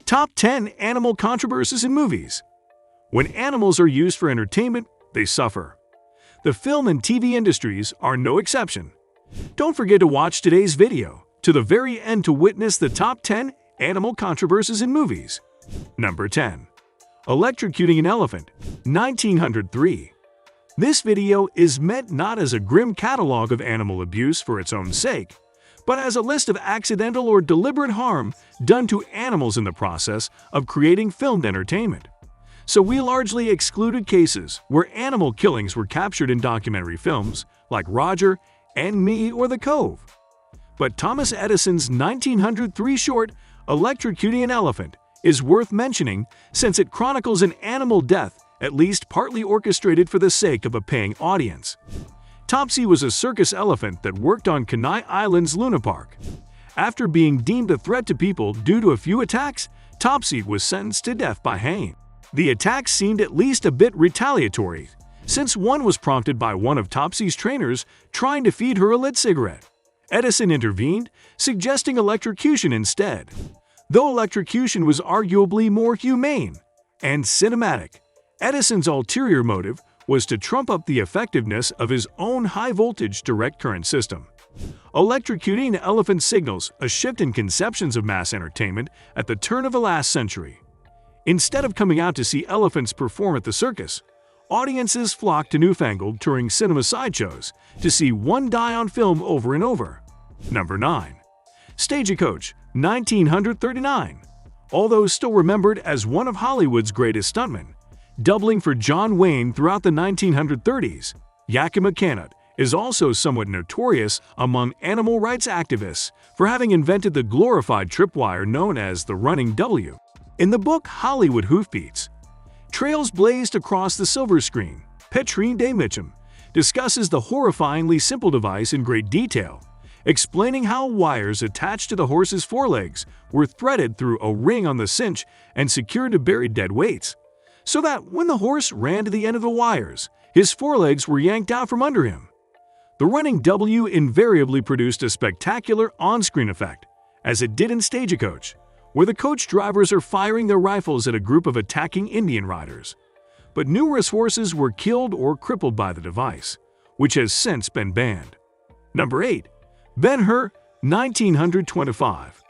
Top 10 Animal Controversies in Movies. When animals are used for entertainment, they suffer. The film and TV industries are no exception. Don't forget to watch today's video to the very end to witness the top 10 animal controversies in movies. Number 10. Electrocuting an Elephant, 1903. This video is meant not as a grim catalog of animal abuse for its own sake, but as a list of accidental or deliberate harm done to animals in the process of creating filmed entertainment. So we largely excluded cases where animal killings were captured in documentary films like Roger and Me or The Cove. But Thomas Edison's 1903 short, Electrocuting an Elephant, is worth mentioning since it chronicles an animal death at least partly orchestrated for the sake of a paying audience. Topsy was a circus elephant that worked on Kenai Island's Luna Park. After being deemed a threat to people due to a few attacks, Topsy was sentenced to death by hanging. The attacks seemed at least a bit retaliatory, since one was prompted by one of Topsy's trainers trying to feed her a lit cigarette. Edison intervened, suggesting electrocution instead. Though electrocution was arguably more humane and cinematic, Edison's ulterior motive was to trump up the effectiveness of his own high-voltage direct current system. Electrocuting an elephant signals a shift in conceptions of mass entertainment at the turn of the last century. Instead of coming out to see elephants perform at the circus, audiences flocked to newfangled touring cinema sideshows to see one die on film over and over. Number 9. Stagecoach, 1939. Although still remembered as one of Hollywood's greatest stuntmen, doubling for John Wayne throughout the 1930s, Yakima Canut is also somewhat notorious among animal rights activists for having invented the glorified tripwire known as the running W. In the book Hollywood Hoofbeats, Trails Blazed Across the Silver Screen, Petrine de Mitchum discusses the horrifyingly simple device in great detail, explaining how wires attached to the horse's forelegs were threaded through a ring on the cinch and secured to buried dead weights, so that when the horse ran to the end of the wires, his forelegs were yanked out from under him. The running W invariably produced a spectacular on-screen effect, as it did in Stagecoach, where the coach drivers are firing their rifles at a group of attacking Indian riders. But numerous horses were killed or crippled by the device, which has since been banned. Number 8. Ben-Hur, 1925.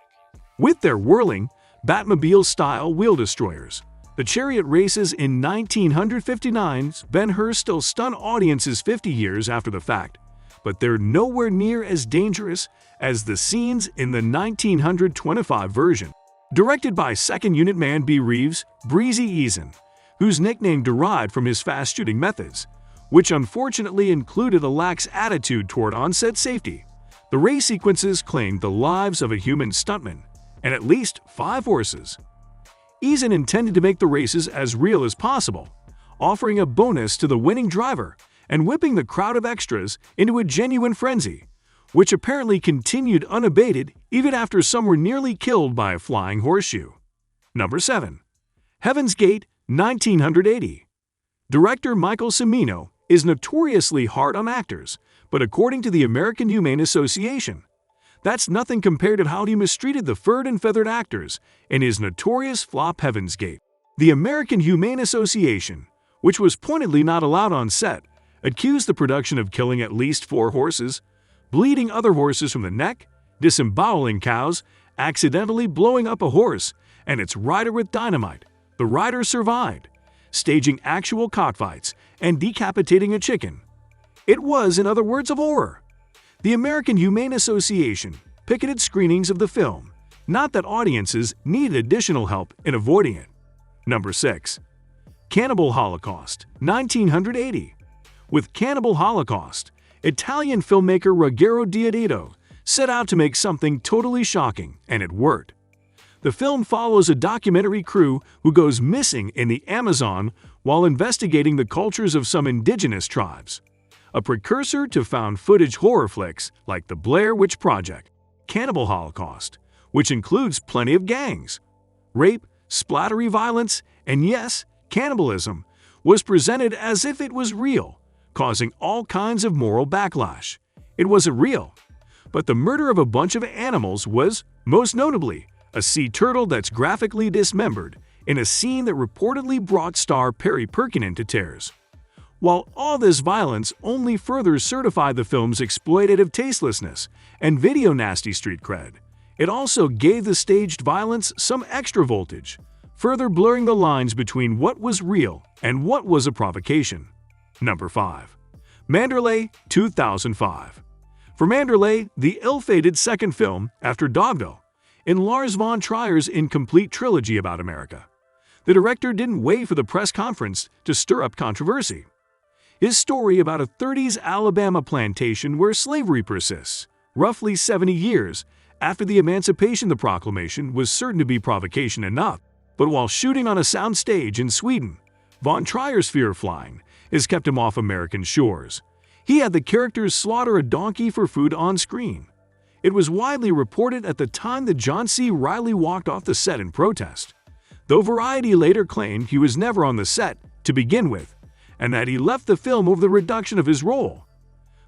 With their whirling, Batmobile-style wheel destroyers, the chariot races in 1959's Ben-Hur still stun audiences 50 years after the fact, but they're nowhere near as dangerous as the scenes in the 1925 version. Directed by second unit man B. Reeves, Breezy Eason, whose nickname derived from his fast-shooting methods, which unfortunately included a lax attitude toward on-set safety, the race sequences claimed the lives of a human stuntman and at least 5 horses. Eason intended to make the races as real as possible, offering a bonus to the winning driver and whipping the crowd of extras into a genuine frenzy, which apparently continued unabated even after some were nearly killed by a flying horseshoe. Number 7. Heaven's Gate, 1980. Director Michael Cimino is notoriously hard on actors, but according to the American Humane Association, that's nothing compared to how he mistreated the furred and feathered actors in his notorious flop Heaven's Gate. The American Humane Association, which was pointedly not allowed on set, accused the production of killing at least 4 horses, bleeding other horses from the neck, disemboweling cows, accidentally blowing up a horse and its rider with dynamite. The rider survived, staging actual cockfights and decapitating a chicken. It was, in other words, of horror. The American Humane Association picketed screenings of the film, not that audiences needed additional help in avoiding it. Number 6. Cannibal Holocaust, 1980. With Cannibal Holocaust, Italian filmmaker Ruggero Deodato set out to make something totally shocking, and it worked. The film follows a documentary crew who goes missing in the Amazon while investigating the cultures of some indigenous tribes. A precursor to found footage horror flicks like The Blair Witch Project. Cannibal Holocaust, which includes plenty of gangs, rape, splattery violence, and yes, cannibalism, was presented as if it was real, causing all kinds of moral backlash. It wasn't real, but the murder of a bunch of animals was, most notably, a sea turtle that's graphically dismembered in a scene that reportedly brought star Perry Perkinen to tears. While all this violence only further certified the film's exploitative tastelessness and video nasty street cred, it also gave the staged violence some extra voltage, further blurring the lines between what was real and what was a provocation. Number 5. Manderley, 2005. For Manderley, the ill-fated second film after Dogville, in Lars von Trier's incomplete trilogy about America, the director didn't wait for the press conference to stir up controversy. His story about a 30s Alabama plantation where slavery persists, roughly 70 years after the Emancipation Proclamation, was certain to be provocation enough. But while shooting on a sound stage in Sweden, von Trier's fear of flying has kept him off American shores. He had the characters slaughter a donkey for food on screen. It was widely reported at the time that John C. Reilly walked off the set in protest, though Variety later claimed he was never on the set to begin with, and that he left the film over the reduction of his role.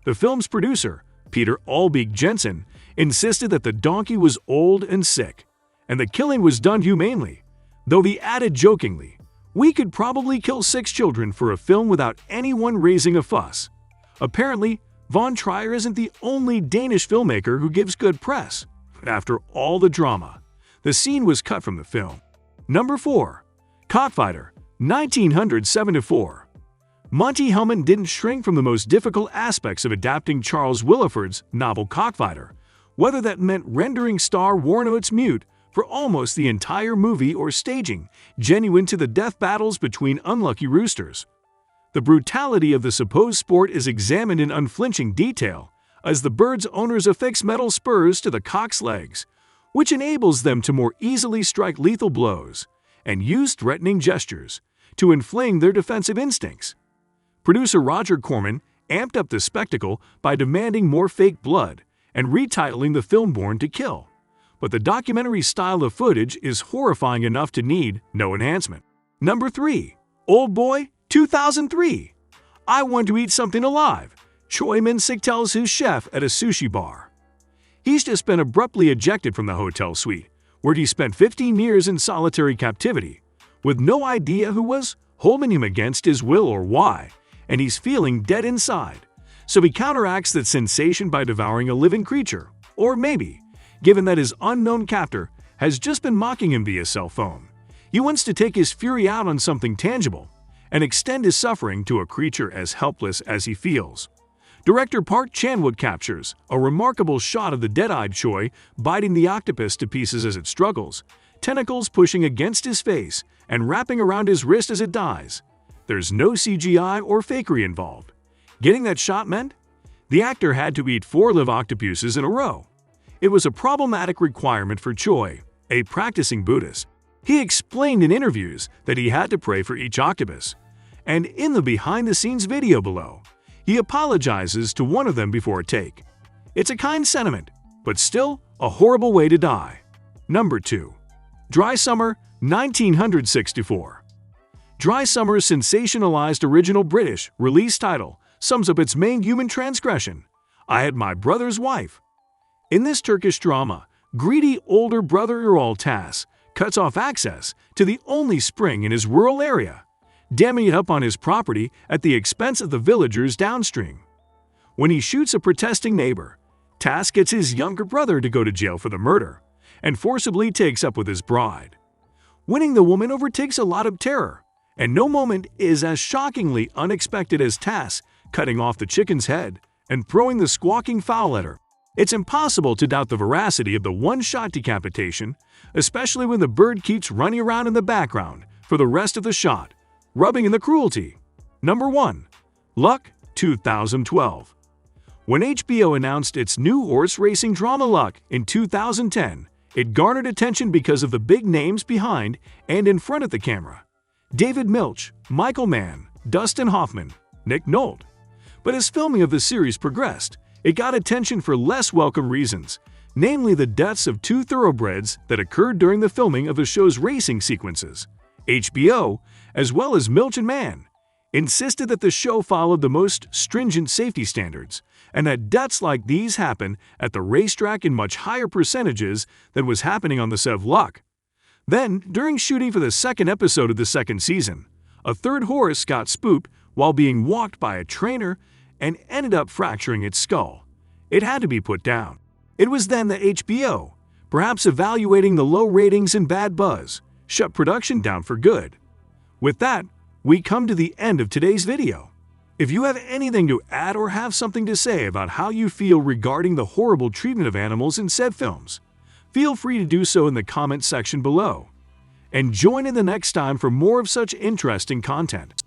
The film's producer, Peter Albeek Jensen, insisted that the donkey was old and sick, and the killing was done humanely, though he added jokingly, "We could probably kill 6 children for a film without anyone raising a fuss." Apparently, von Trier isn't the only Danish filmmaker who gives good press. After all the drama, the scene was cut from the film. Number 4. Cockfighter, 1974. Monty Hellman didn't shrink from the most difficult aspects of adapting Charles Willeford's novel Cockfighter, whether that meant rendering star Warren Oates mute for almost the entire movie or staging genuine to the death battles between unlucky roosters. The brutality of the supposed sport is examined in unflinching detail as the bird's owners affix metal spurs to the cock's legs, which enables them to more easily strike lethal blows, and use threatening gestures to inflame their defensive instincts. Producer Roger Corman amped up the spectacle by demanding more fake blood and retitling the film Born to Kill. But the documentary style of footage is horrifying enough to need no enhancement. Number 3. Old Boy, 2003. I want to eat something alive, Choi Min-sik tells his chef at a sushi bar. He's just been abruptly ejected from the hotel suite, where he spent 15 years in solitary captivity, with no idea who was holding him against his will or why, and he's feeling dead inside. So he counteracts that sensation by devouring a living creature, or maybe, given that his unknown captor has just been mocking him via cell phone, he wants to take his fury out on something tangible and extend his suffering to a creature as helpless as he feels. Director Park Chan-wook captures a remarkable shot of the dead-eyed Choi biting the octopus to pieces as it struggles, tentacles pushing against his face and wrapping around his wrist as it dies. There's no CGI or fakery involved. Getting that shot meant the actor had to eat 4 live octopuses in a row. It was a problematic requirement for Choi, a practicing Buddhist. He explained in interviews that he had to pray for each octopus, and in the behind-the-scenes video below, he apologizes to one of them before a take. It's a kind sentiment, but still a horrible way to die. Number 2. Dry Summer, 1964. Dry Summer's sensationalized original British release title sums up its main human transgression: I had my brother's wife. In this Turkish drama, greedy older brother Erol Tas cuts off access to the only spring in his rural area, damming it up on his property at the expense of the villagers downstream. When he shoots a protesting neighbor, Tas gets his younger brother to go to jail for the murder and forcibly takes up with his bride. Winning the woman overtakes a lot of terror, and no moment is as shockingly unexpected as Tas cutting off the chicken's head and throwing the squawking fowl at her. It's impossible to doubt the veracity of the one-shot decapitation, especially when the bird keeps running around in the background for the rest of the shot, rubbing in the cruelty. Number 1. Luck, 2012. When HBO announced its new horse racing drama Luck in 2010, it garnered attention because of the big names behind and in front of the camera: David Milch, Michael Mann, Dustin Hoffman, Nick Nolte. But as filming of the series progressed, it got attention for less welcome reasons, namely the deaths of 2 thoroughbreds that occurred during the filming of the show's racing sequences. HBO, as well as Milch and Mann, insisted that the show followed the most stringent safety standards and that deaths like these happen at the racetrack in much higher percentages than was happening on the set of Luck. Then, during shooting for the second episode of the second season, a third horse got spooked while being walked by a trainer and ended up fracturing its skull. It had to be put down. It was then that HBO, perhaps evaluating the low ratings and bad buzz, shut production down for good. With that, we come to the end of today's video. If you have anything to add or have something to say about how you feel regarding the horrible treatment of animals in said films, feel free to do so in the comment section below. And join in the next time for more of such interesting content.